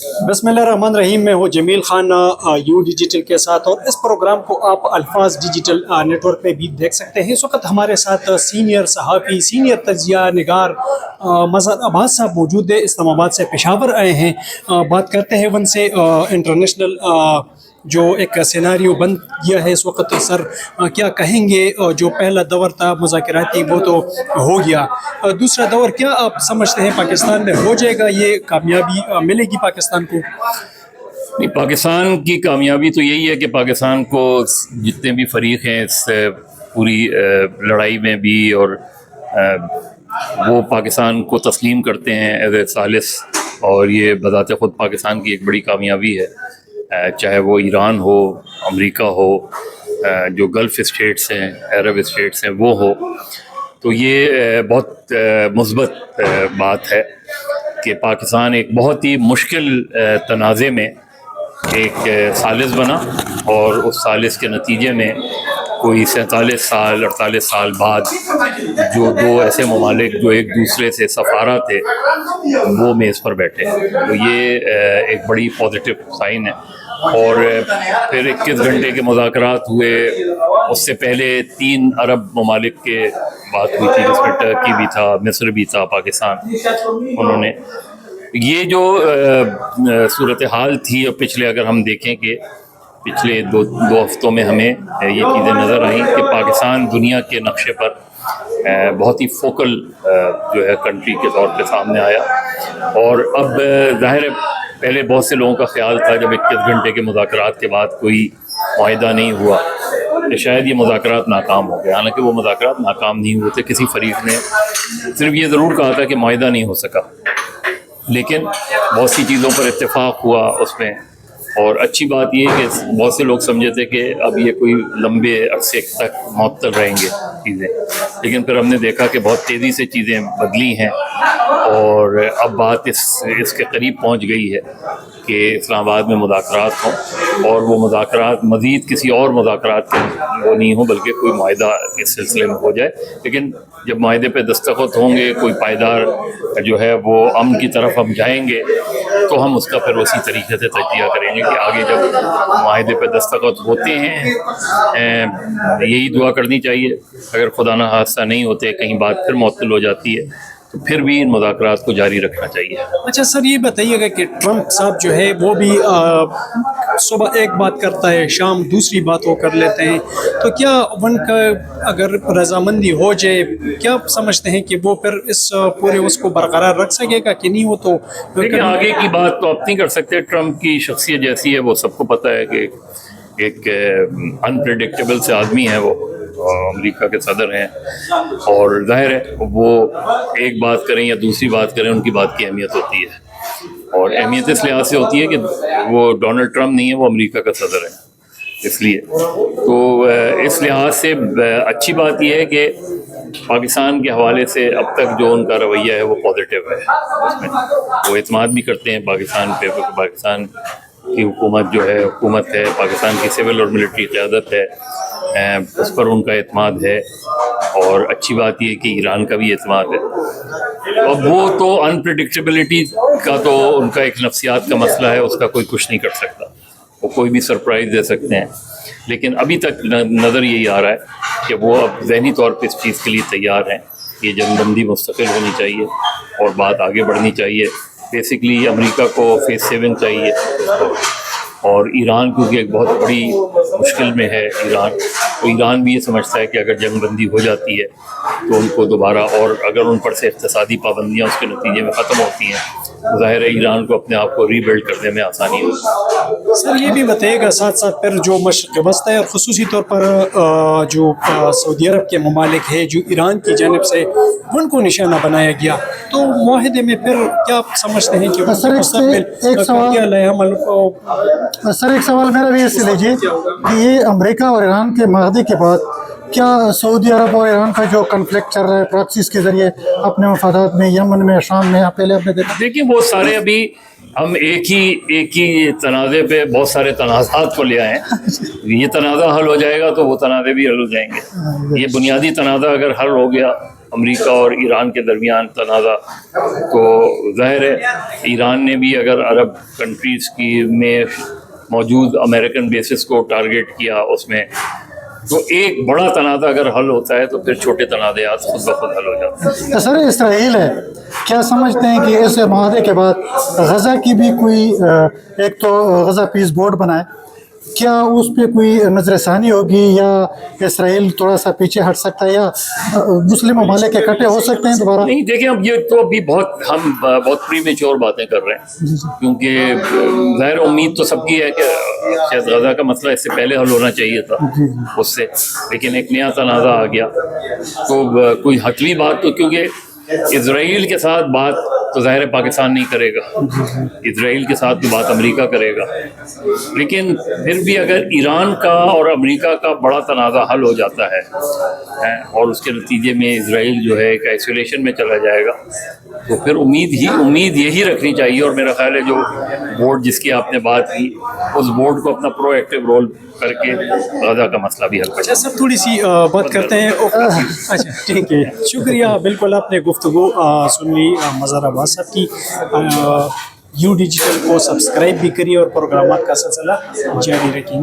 बिस्मिल्लाहिर्रहमानिर्रहीम। मैं हूँ जमील खान यू डिजिटल के साथ, और इस प्रोग्राम को आप अल्फाज डिजिटल नेटवर्क पे भी देख सकते हैं। इस वक्त हमारे साथ सीनियर सहाफ़ी, सीनियर तजिया निगार मज़हर अब्बास साहब मौजूद है। इस्लामाबाद से पेशावर आए हैं। बात करते हैं उनसे इंटरनेशनल जो एक सिनारियो बन गया है इस वक्त। सर क्या कहेंगे? जो पहला दौर था मुज़ाकराती वो तो हो गया, दूसरा दौर क्या आप समझते हैं पाकिस्तान में हो जाएगा? ये कामयाबी मिलेगी पाकिस्तान को? नहीं, पाकिस्तान की कामयाबी तो यही है कि पाकिस्तान को जितने भी फरीक हैं इस पूरी लड़ाई में भी, और वो पाकिस्तान को तस्लीम करते हैं एज ए सालिस, और ये बज़ाते ख़ुद पाकिस्तान की एक बड़ी कामयाबी है। चाहे वो ईरान हो, अमेरिका हो, जो गल्फ़ स्टेट्स हैं, अरब स्टेट्स हैं, वो हो। तो ये बहुत मुस्बत बात है कि पाकिस्तान एक बहुत ही मुश्किल तनाज़े में एक सालिस बना, और उस सालिस के नतीजे में कोई 47 साल 48 साल बाद जो दो ऐसे ममालिक जो एक दूसरे से सफारा थे वो मेज़ पर बैठे हैं, तो ये एक बड़ी पॉजिटिव साइन है। और फिर 21 घंटे के मुज़ाकरात हुए। उससे पहले 3 अरब ममालिक के बात हुई थी, जिसमें टर्की भी था, मिस्र भी था, पाकिस्तान। उन्होंने ये जो सूरत हाल थी, और पिछले अगर हम देखें कि पिछले दो हफ्तों में हमें ये चीज़ें नज़र आई कि पाकिस्तान दुनिया के नक्शे पर बहुत ही फोकल जो है कंट्री के तौर पे सामने आया। और अब ज़ाहिर है पहले बहुत से लोगों का ख्याल था जब 21 घंटे के मुज़ाकरात के बाद कोई मुआहिदा नहीं हुआ तो शायद ये मुज़ाकरात नाकाम हो गए। हालांकि वो मुज़ाकरात नाकाम नहीं हुए थे। किसी फरीक ने सिर्फ ये ज़रूर कहा था कि मुआहिदा नहीं हो सका, लेकिन बहुत सी चीज़ों पर इत्तेफाक हुआ उसमें। और अच्छी बात ये है कि बहुत से लोग समझे थे कि अब ये कोई लंबे अरसे तक मुअत्तल रहेंगे चीज़ें, लेकिन फिर हमने देखा कि बहुत तेज़ी से चीज़ें बदली हैं, और अब बात इसके करीब पहुंच गई है कि इस्लामाबाद में मुज़ाकरात हों, और वो मुज़ाकरात मज़ीद किसी और मुज़ाकरात के वो नहीं हो, बल्कि कोई मुआहिदा इस सिलसिले में हो जाए। लेकिन जब मुआहिदे पे दस्तखत होंगे, कोई पायदार जो है वो अमन की तरफ हम जाएंगे, तो हम उसका फिर उसी तरीके से तजिया करेंगे कि आगे जब मुआहिदे पे दस्तखत होते हैं, यही दुआ करनी चाहिए अगर खुदा न खास्ता नहीं होते, कहीं बात फिर मुअत्तल हो जाती है, तो फिर भी इन मुज़ाकरात को जारी रखना चाहिए। अच्छा सर, ये बताइएगा कि ट्रंप साहब जो है वो भी सुबह एक बात करता है, शाम दूसरी बात वो कर लेते हैं, तो क्या उनका अगर रजामंदी हो जाए, क्या समझते हैं कि वो फिर इस पूरे उसको बरकरार रख सकेगा कि नहीं? हो तो लेकिन आगे की बात तो आप नहीं कर सकते। ट्रंप की शख्सियत जैसी है, वो सबको पता है कि एक अनप्रेडिक्टेबल से आदमी है वो, अमेरिका के सदर हैं, और जाहिर है वो एक बात करें या दूसरी बात करें, उनकी बात की अहमियत होती है। और अहमियत इस लिहाज से होती है कि वो डोनाल्ड ट्रंप नहीं है, वो अमेरिका का सदर है, इसलिए। तो इस लिहाज से अच्छी बात यह है कि पाकिस्तान के हवाले से अब तक जो उनका रवैया है वो पॉजिटिव है। उसमें वो एतमाद भी करते हैं पाकिस्तान पे, क्योंकि पाकिस्तान की हुकूमत जो है, हुकूमत है पाकिस्तान की, सिविल और मिलिट्री क़यादत है, उस पर उनका एतमाद है। और अच्छी बात यह है कि ईरान का भी एतमाद है। अब वो तो अनप्रेडिक्टेबिलिटी का तो उनका एक नफ्सियात का मसला है, उसका कोई कुछ नहीं कर सकता, वो कोई भी सरप्राइज़ दे सकते हैं। लेकिन अभी तक नज़र यही आ रहा है कि वो अब ज़हनी तौर पर इस चीज़ के लिए तैयार हैं। ये जंगबंदी मुस्तकिल होनी चाहिए और बात आगे बढ़नी चाहिए। बेसिकली अमेरिका को फेस सेविंग चाहिए, और ईरान क्योंकि एक बहुत बड़ी मुश्किल में है ईरान, तो ईरान भी ये समझता है कि अगर जंग बंदी हो जाती है तो उनको दोबारा, और अगर उन पर से इक़्तिसादी पाबंदियाँ उसके नतीजे में ख़त्म होती हैं, तो ज़ाहिर है ईरान को अपने आप को रीबिल्ड करने में आसानी होगी। सर ये भी बताइएगा साथ साथ फिर जो मशरिक़ वस्त है, और ख़ुसूसी तौर पर जो सऊदी अरब के ममालिक है जो ईरान की जानिब से उनको निशाना बनाया गया, तो मुआहिदे में फिर क्या आप समझते हैं कि सर एक सवाल मेरा भी इससे लीजिए कि ये अमेरिका और ईरान के माहदे के बाद क्या सऊदी अरब और ईरान का जो कन्फ्लिक्ट चल रहा है प्रॉक्सीज के ज़रिए अपने मफादात में, यमन में, शाम में, पहले आपने देखा? देखिए वो सारे अभी हम एक ही तनाज़े पे बहुत सारे तनाज़ात को ले आए हैं। ये तनाज़ा हल हो जाएगा तो वो तनाज़े भी हल हो जाएंगे। ये बुनियादी तनाज़ा अगर हल हो गया امریکہ اور ایران کے درمیان تنازع، تو ظاہر ہے ایران نے بھی اگر عرب کنٹریز کی میں موجود امریکن بیسز کو ٹارگیٹ کیا اس میں، تو ایک بڑا تنازع اگر حل ہوتا ہے تو پھر چھوٹے تنازعات خود بخود حل ہو جاتے ہیں۔ سر اسرائیل ہے، کیا سمجھتے ہیں کہ اس معاہدے کے بعد غزہ کی بھی کوئی ایک تو غزہ پیس بورڈ بنائے، کیا اس پہ کوئی نظر ثانی ہوگی، یا اسرائیل تھوڑا سا پیچھے ہٹ سکتا ہے، یا مسلم ممالک اکٹھے ہو سکتے ہیں دوبارہ؟ نہیں دیکھیں، اب یہ تو ابھی ہم بہت پری میچور باتیں کر رہے ہیں، کیونکہ ظاہر امید تو سب کی ہے کہ شاید غزہ کا مسئلہ اس سے پہلے حل ہونا چاہیے تھا اس سے، لیکن ایک نیا تنازع آ گیا، تو کوئی حتمی بات تو، کیونکہ اسرائیل کے ساتھ بات تو ظاہر پاکستان نہیں کرے گا، اسرائیل کے ساتھ بات امریکہ کرے گا، لیکن پھر بھی اگر ایران کا اور امریکہ کا بڑا تنازع حل ہو جاتا ہے اور اس کے نتیجے میں اسرائیل جو ہے ایک آئسولیشن میں چلا جائے گا، تو پھر امید یہی رکھنی چاہیے، اور میرا خیال ہے جو بورڈ جس کی آپ نے بات کی، اس بورڈ کو اپنا پرو ایکٹیو رول کر کے غزہ کا مسئلہ بھی حل کرنا۔ اچھا سر، تھوڑی سی بات کرتے ہیں۔ اچھا ٹھیک ہے، شکریہ، بالکل آپ نے گفتگو سن لی مظہر عباس صاحب کی۔ یو ڈیجیٹل کو سبسکرائب بھی کریے اور پروگرامات کا سلسلہ جاری رکھیں۔